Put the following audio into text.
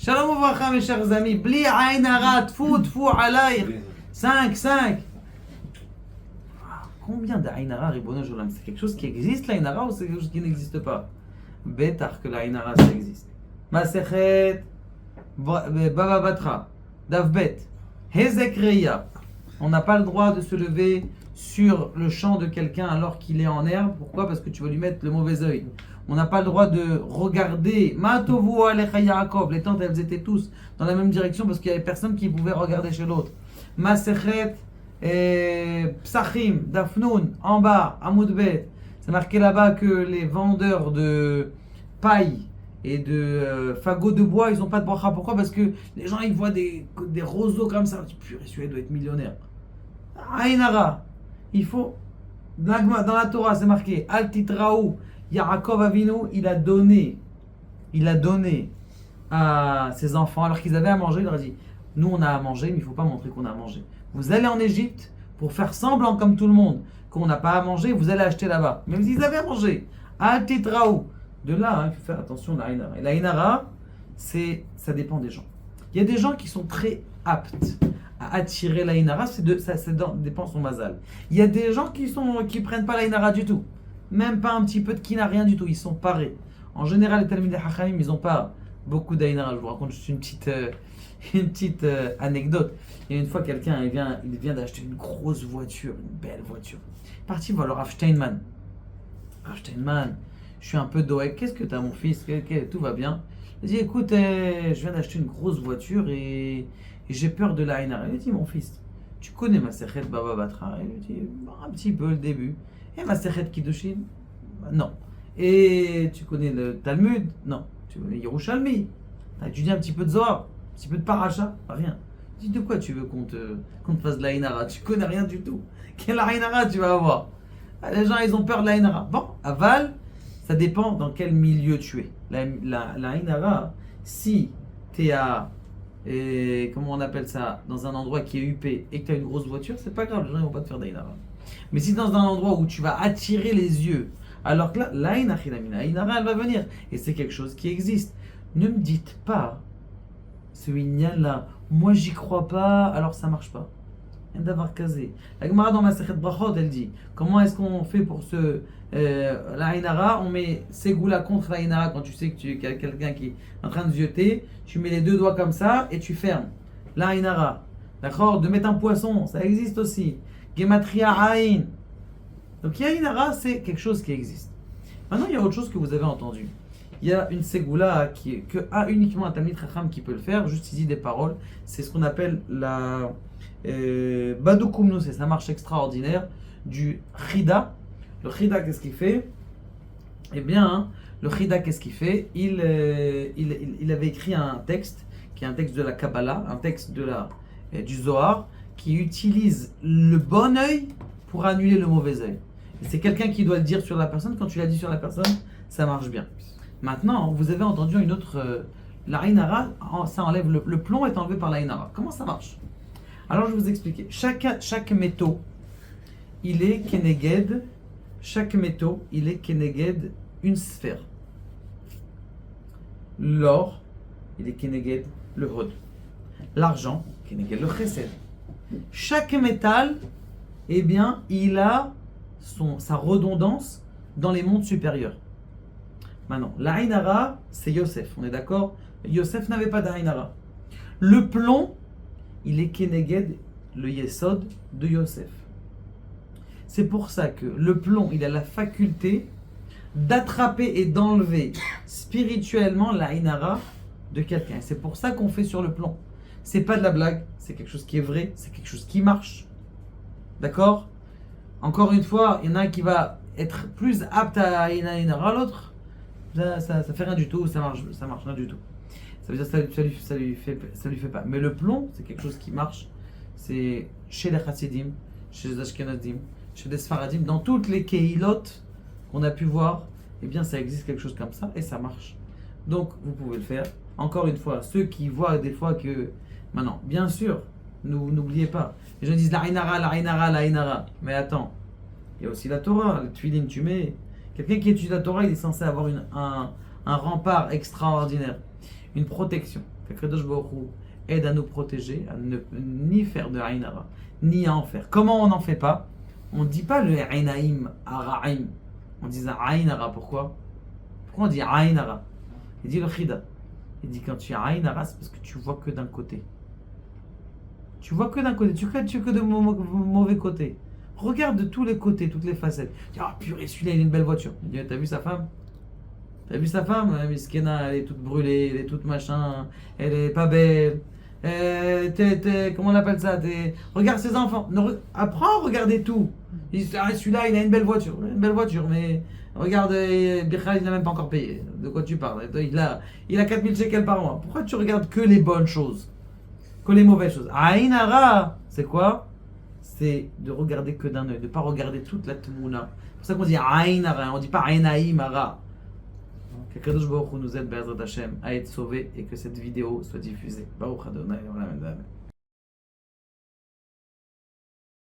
Shalom Ouvracha, mes chers amis. Bli Ain Hara, tfou, tfou, alayr. 5. Combien d'Ain Hara, Ribono Jolam? C'est quelque chose qui existe, l'Ain Hara, ou c'est quelque chose qui n'existe pas? Bétar que l'Ain Hara, ça existe. Masechet, Baba Batra, Davbet, Hezek Reya. On n'a pas le droit de se lever sur le champ de quelqu'un alors qu'il est en herbe. Pourquoi? Parce que tu vas lui mettre le mauvais œil. On n'a pas le droit de regarder. Matovu Alecha Yaakov. Les tentes, elles étaient tous dans la même direction parce qu'il n'y avait personne qui pouvait regarder chez l'autre. Masechet, Psachim, Dafnoun, en bas, Amoudbet. C'est marqué là-bas que les vendeurs de paille et de fagots de bois, ils n'ont pas de bracha. Pourquoi? Parce que les gens, ils voient des roseaux comme ça. Purée, celui-là doit être millionnaire. Ain Hara. Il faut, dans la Torah, c'est marqué, Al Titraou, Yaakov Avinu, il a donné à ses enfants, alors qu'ils avaient à manger, il leur a dit, nous on a à manger, mais il ne faut pas montrer qu'on a à manger. Vous allez en Égypte pour faire semblant comme tout le monde qu'on n'a pas à manger, vous allez acheter là-bas. Même s'ils avaient à manger. Al Titraou. De là, il faut faire attention à la Ain Hara. Et la Ain Hara, ça dépend des gens. Il y a des gens qui sont très aptes à attirer la Ain Hara, ça dépend de son mazal. Il y a des gens qui prennent pas la Ain Hara du tout, même pas un petit peu de kina, rien du tout, ils sont parés. En général, les Talmidei Chachamim, ils n'ont pas beaucoup d'Ain Hara. Je vous raconte juste une petite anecdote. Il y a une fois, quelqu'un il vient d'acheter une grosse voiture, une belle voiture. Il est parti voir le Rav Steinman. Rav Steinman, je suis un peu doeg, qu'est-ce que tu as mon fils? Tout va bien. Il dit, écoute, je viens d'acheter une grosse voiture et j'ai peur de la Ain Hara. Il dit, mon fils, tu connais Masechet Baba Batra? Il lui dit, un petit peu le début. Et Masechet Kiddushin? Non. Et tu connais le Talmud? Non. Tu connais Yerushalmi? Tu as étudié un petit peu de Zohar? Un petit peu de Paracha? Rien. Il dit, de quoi tu veux qu'on te fasse de la Ain Hara? Tu connais rien du tout. Quelle Ain Hara tu vas avoir? Les gens, ils ont peur de la Ain Hara. Bon, aval, ça dépend dans quel milieu tu es. La Ain Hara, si tu es à comment on appelle ça, dans un endroit qui est huppé et que tu as une grosse voiture, c'est pas grave, les gens ne vont pas te faire d'Ain Hara. Mais si dans un endroit où tu vas attirer les yeux, alors que là, l'Ain Hara, elle va venir. Et c'est quelque chose qui existe. Ne me dites pas, ce Inyan là, moi j'y crois pas, alors ça marche pas. Rien d'avoir casé. La Gemara dans Masechet Brachot, elle dit, comment est-ce qu'on fait pour la Ain Hara? On met Ségoula contre la Ain Hara quand tu sais que tu as quelqu'un qui est en train de zioter. Tu mets les deux doigts comme ça et tu fermes. La Ain Hara. D'accord? De mettre un poisson, ça existe aussi. Gematria Ain. Donc Ain Hara, c'est quelque chose qui existe. Maintenant, il y a autre chose que vous avez entendu. Il y a une Ségoula que uniquement un Talmid Chacham qui peut le faire. Juste ici des paroles. C'est ce qu'on appelle la Badoukoumnou, c'est sa marche extraordinaire du Chida. Le Chida, qu'est-ce qu'il fait? Eh bien, le Chida, qu'est-ce qu'il fait? Il avait écrit un texte, qui est un texte de la Kabbalah, un texte du Zohar, qui utilise le bon œil pour annuler le mauvais œil. Et c'est quelqu'un qui doit le dire sur la personne. Quand tu l'as dit sur la personne, ça marche bien. Maintenant, vous avez entendu une autre... la Ain Hara, ça enlève le plomb est enlevé par la Ain Hara. Comment ça marche? Alors je vais vous expliquer. Chaque métaux, il est keneged. Chaque métaux, il est keneged une sphère. L'or, il est keneged le hod. L'argent, keneged le chesed. Chaque métal, eh bien, il a sa redondance dans les mondes supérieurs. Maintenant, la Ain Hara, c'est Yosef, on est d'accord? Yosef n'avait pas d'Ain Hara. Le plomb, il est keneged le yesod de Yosef. C'est pour ça que le plomb, il a la faculté d'attraper et d'enlever spirituellement la Ain Hara de quelqu'un. C'est pour ça qu'on fait sur le plomb. C'est pas de la blague, c'est quelque chose qui est vrai, c'est quelque chose qui marche. D'accord? Encore une fois, il y en a un qui va être plus apte à une Ain Hara, l'autre, ça fait rien du tout, ça marche rien du tout. Ça veut dire que ça lui fait pas. Mais le plomb, c'est quelque chose qui marche. C'est chez les Chassidim, chez les Ashkenazim, chez les Sfaradim, dans toutes les Kehilot qu'on a pu voir, eh bien ça existe quelque chose comme ça et ça marche. Donc vous pouvez le faire. Encore une fois, ceux qui voient des fois que... Maintenant, bien sûr, n'oubliez pas. Les gens disent la Ain Hara, la Ain Hara, la Ain Hara. Mais attends, il y a aussi la Torah, le Tfilin, tu mets. Quelqu'un qui étudie la Torah, il est censé avoir un rempart extraordinaire. une protection. Qu'Akadosh Baruch Hu aide à nous protéger, à ne ni faire de Aïn Hara, ni à en faire. Comment on n'en fait pas? On ne dit pas le Aïnaïm Ara'im. On dit Aïn Hara. Pourquoi? Pourquoi on dit Aïn Hara? Il dit le Khida. Il dit quand tu as Aïn Hara, c'est parce que tu vois que d'un côté. Tu vois que d'un côté, tu que de mauvais côtés. Regarde de tous les côtés, toutes les facettes. Tu dis, ah purée, celui-là, il a une belle voiture. Il dit, t'as vu sa femme? T'as vu sa femme? Miskena, elle est toute brûlée, elle est toute machin, elle est pas belle. Comment on appelle ça? Regarde ses enfants. Apprends à regarder tout. Il dit, ah, celui-là, il a une belle voiture. Une belle voiture, mais regarde, Bichal, il n'a même pas encore payé. De quoi tu parles? Il a 4000 shekels par mois. Pourquoi tu regardes que les bonnes choses? Que les mauvaises choses? Aïn Hara, c'est quoi? C'est de regarder que d'un œil, de ne pas regarder toute la tmouna. C'est pour ça qu'on dit Aïn Hara, on ne dit pas Aïnaïm Hara. Que Kadosh Baruch Hu nous aide, Be'ezrat Hashem, à être sauvés et que cette vidéo soit diffusée. Baruch Adonai, Olam Amen.